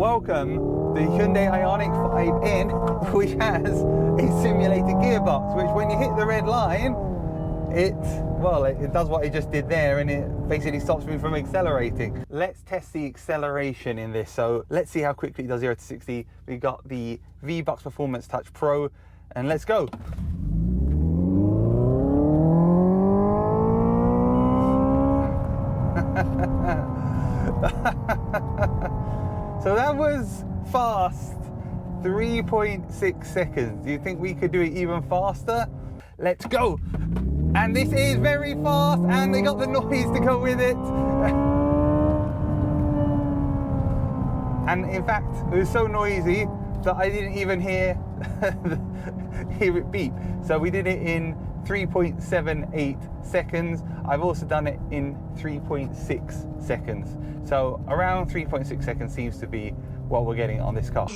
welcome the Hyundai IONIQ 5N, which has a simulated gearbox, which when you hit the red line, it does what it just did there, and it basically stops me from accelerating. Let's test the acceleration in this. So let's see how quickly it does 0 to 60. We got the V-Bucks Performance Touch Pro, and let's go. So that was fast, 3.6 seconds. Do you think we could do it even faster? Let's go. And this is very fast, and they got the noise to go with it. And in fact, it was so noisy that I didn't even hear it beep. So we did it in 3.78 seconds. I've also done it in 3.6 seconds. So around 3.6 seconds seems to be what we're getting on this car.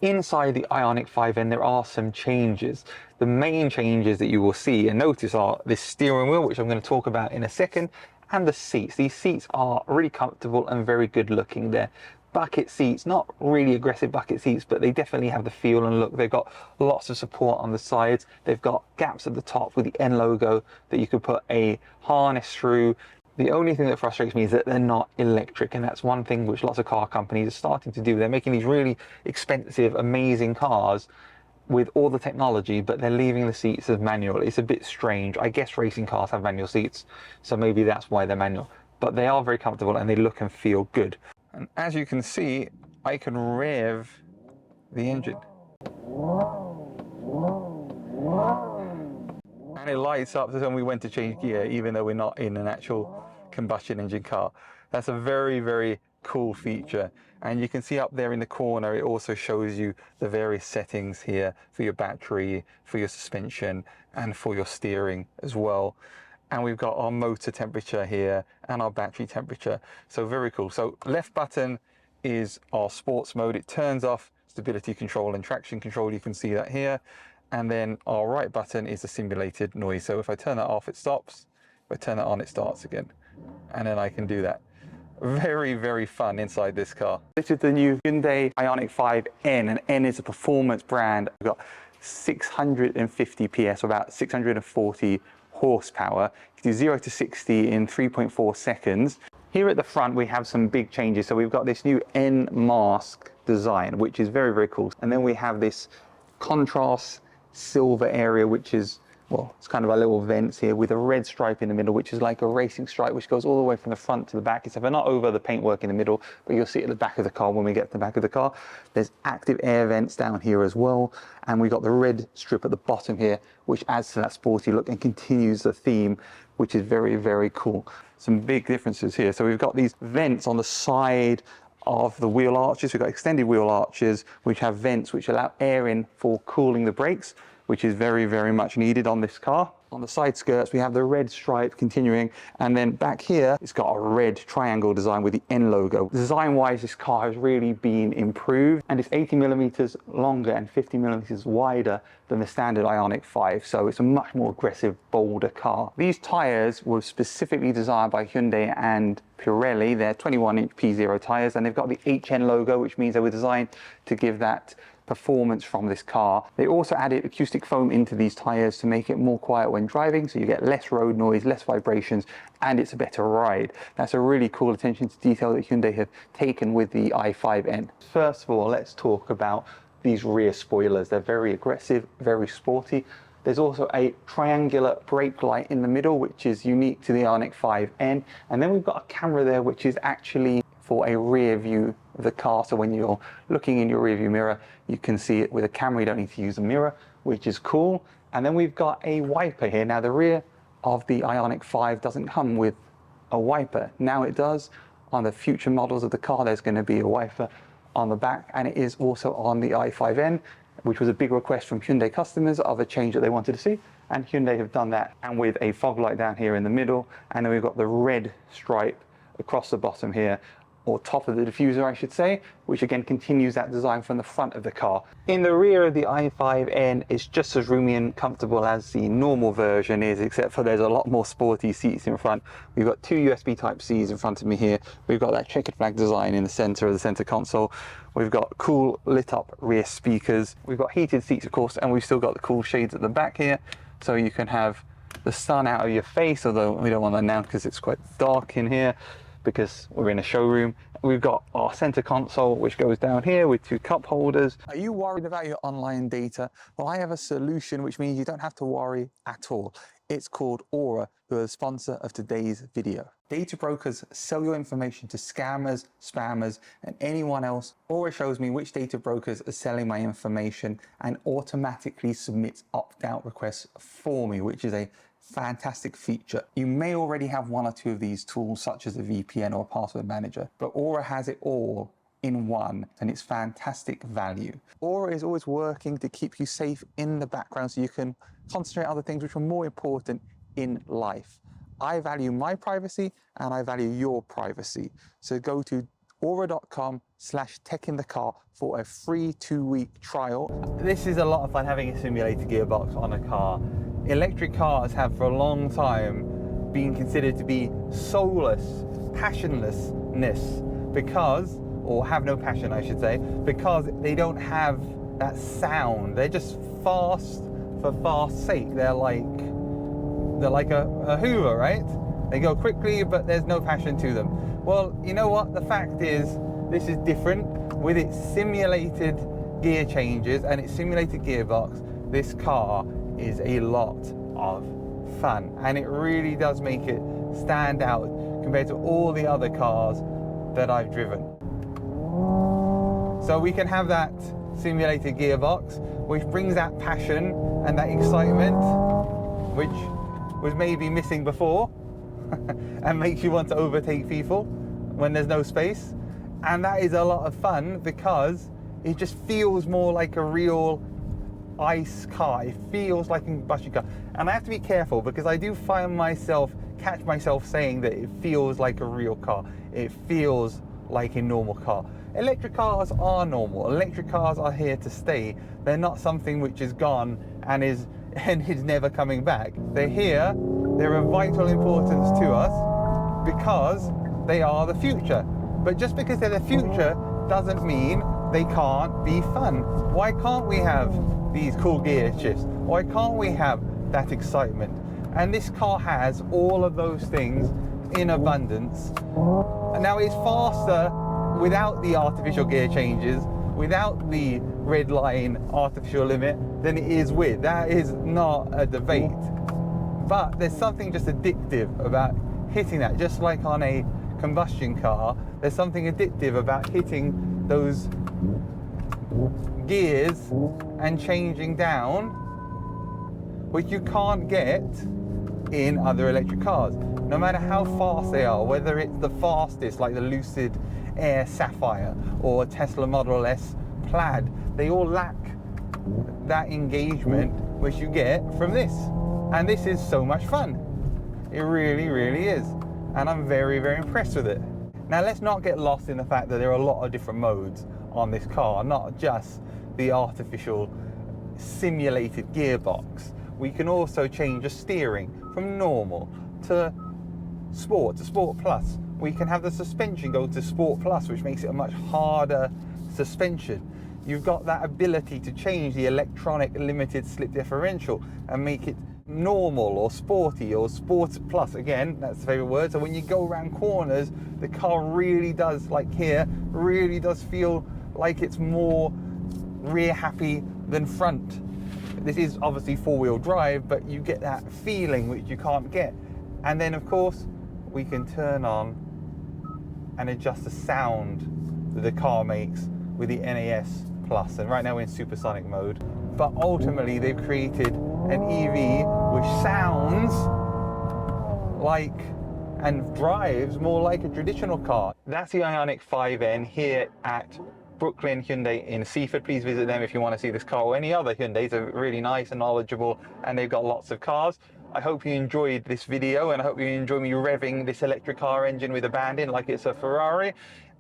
Inside the IONIQ 5N, there are some changes. The main changes that you will see and notice are this steering wheel, which I'm going to talk about in a second, and the seats. These seats are really comfortable and very good looking. They're bucket seats, not really aggressive bucket seats, but they definitely have the feel and look. They've got lots of support on the sides. They've got gaps at the top with the N logo that you could put a harness through. The only thing that frustrates me is that they're not electric, and that's one thing which lots of car companies are starting to do. They're making these really expensive, amazing cars with all the technology, but they're leaving the seats as manual. It's a bit strange. I guess racing cars have manual seats, so maybe that's why they're manual. But they are very comfortable and they look and feel good. And as you can see, I can rev the engine. And it lights up to tell me when to change gear, even though we're not in an actual combustion engine car. That's a very, very cool feature. And you can see up there in the corner, it also shows you the various settings here for your battery, for your suspension, and for your steering as well. And we've got our motor temperature here and our battery temperature. So very cool. So left button is our sports mode. It turns off stability control and traction control. You can see that here. And then our right button is the simulated noise. So if I turn that off, it stops. If I turn it on, it starts again. And then I can do that. Very, very fun inside this car. This is the new Hyundai IONIQ 5N, and N is a performance brand. We've got 650 PS, about 640 horsepower. You can do 0 to 60 in 3.4 seconds. Here at the front, we have some big changes. So we've got this new N mask design, which is very, very cool. And then we have this contrast silver area, which is, well, it's kind of a little vents here with a red stripe in the middle, which is like a racing stripe, which goes all the way from the front to the back. It's not over the paintwork in the middle, but you'll see it at the back of the car when we get to the back of the car. There's active air vents down here as well. And we got the red strip at the bottom here, which adds to that sporty look and continues the theme, which is very, very cool. Some big differences here. So we've got these vents on the side of the wheel arches. We've got extended wheel arches, which have vents which allow air in for cooling the brakes, which is very, very much needed on this car. On the side skirts, we have the red stripe continuing, and then back here, it's got a red triangle design with the N logo. Design-wise, this car has really been improved, and it's 80 millimeters longer and 50 millimeters wider than the standard IONIQ 5, so it's a much more aggressive, bolder car. These tires were specifically designed by Hyundai and Pirelli. They're 21-inch P0 tires, and they've got the HN logo, which means they were designed to give that performance from this car. They also added acoustic foam into these tires to make it more quiet when driving, so you get less road noise, less vibrations, and it's a better ride. That's a really cool attention to detail that Hyundai have taken with the i5N. First of all, let's talk about these rear spoilers. They're very aggressive, very sporty. There's also a triangular brake light in the middle, which is unique to the IONIQ 5N. And then we've got a camera there, which is actually for a rear view of the car. So when you're looking in your rear view mirror, you can see it with a camera. You don't need to use a mirror, which is cool. And then we've got a wiper here. Now the rear of the IONIQ 5 doesn't come with a wiper. Now it does. On the future models of the car, there's going to be a wiper on the back, and it is also on the i5N, which was a big request from Hyundai customers of a change that they wanted to see, and Hyundai have done that. And with a fog light down here in the middle, and then we've got the red stripe across the bottom here or top of the diffuser I should say, which again continues that design from the front of the car. In the rear of the i5N, it's just as roomy and comfortable as the normal version is, except for there's a lot more sporty seats in front. We've got two USB Type-Cs in front of me here. We've got that checkered flag design in the center of the center console. We've got cool lit up rear speakers. We've got heated seats of course, and we've still got the cool shades at the back here, so you can have the sun out of your face, although we don't want that now because it's quite dark in here because we're in a showroom. We've got our center console which goes down here with two cup holders. Are you worried about your online data? Well, I have a solution which means you don't have to worry at all. It's called Aura, who are the sponsor of today's video. Data brokers sell your information to scammers, spammers, and anyone else. Aura shows me which data brokers are selling my information and automatically submits opt-out requests for me, which is a fantastic feature. You may already have one or two of these tools, such as a VPN or a password manager, but Aura has it all in one, and it's fantastic value. Aura is always working to keep you safe in the background so you can concentrate on other things which are more important in life. I value my privacy and I value your privacy. So go to aura.com/techinthecar for a free 2-week trial. This is a lot of fun having a simulated gearbox on a car. Electric cars have for a long time been considered to be soulless, passionlessness, because, or have no passion I should say, because they don't have that sound. They're just fast for fast's sake. They're like a Hoover, right? They go quickly, but there's no passion to them. Well, you know what? The fact is, this is different. With its simulated gear changes and its simulated gearbox, this car is a lot of fun, and it really does make it stand out compared to all the other cars that I've driven. So we can have that simulated gearbox, which brings that passion and that excitement, which was maybe missing before, and makes you want to overtake people when there's no space. And that is a lot of fun because it just feels more like a real ICE car. It feels like a combustion car. And I have to be careful because I do catch myself saying that it feels like a real car. It feels like a normal car. Electric cars are normal. Electric cars are here to stay. They're not something which is gone and is never coming back. They're here. They're of vital importance to us because they are the future. But just because they're the future doesn't mean they can't be fun. Why can't we have these cool gear shifts? Why can't we have that excitement? And this car has all of those things in abundance. And now it's faster without the artificial gear changes, without the Redline artificial limit, than it is with. That is not a debate. But there's something just addictive about hitting that. Just like on a combustion car, there's something addictive about hitting those gears and changing down, which you can't get in other electric cars. No matter how fast they are, whether it's the fastest like the Lucid Air Sapphire or Tesla Model S Plaid, they all lack that engagement which you get from this. And this is so much fun. It really, really is. And I'm very, very impressed with it. Now let's not get lost in the fact that there are a lot of different modes on this car, not just the artificial simulated gearbox. We can also change the steering from normal to Sport Plus. We can have the suspension go to Sport Plus, which makes it a much harder suspension. You've got that ability to change the electronic limited slip differential and make it normal or sporty or Sport Plus. Again, that's the favorite word. So when you go around corners, the car really does, like here, really does feel like it's more rear happy than front. This is obviously four-wheel drive, but you get that feeling which you can't get. And then of course we can turn on and adjust the sound that the car makes with the NAS Plus. And right now we're in supersonic mode, but ultimately they've created an EV which sounds like and drives more like a traditional car. That's the IONIQ 5N here at Brooklyn Hyundai in Seaford. Please visit them if you want to see this car or any other Hyundais. They're really nice and knowledgeable, and they've got lots of cars. I hope you enjoyed this video, and I hope you enjoy me revving this electric car engine with abandon like it's a Ferrari.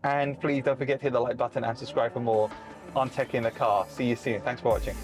And please don't forget to hit the like button and subscribe for more on Tech in the Car. See you soon. Thanks for watching.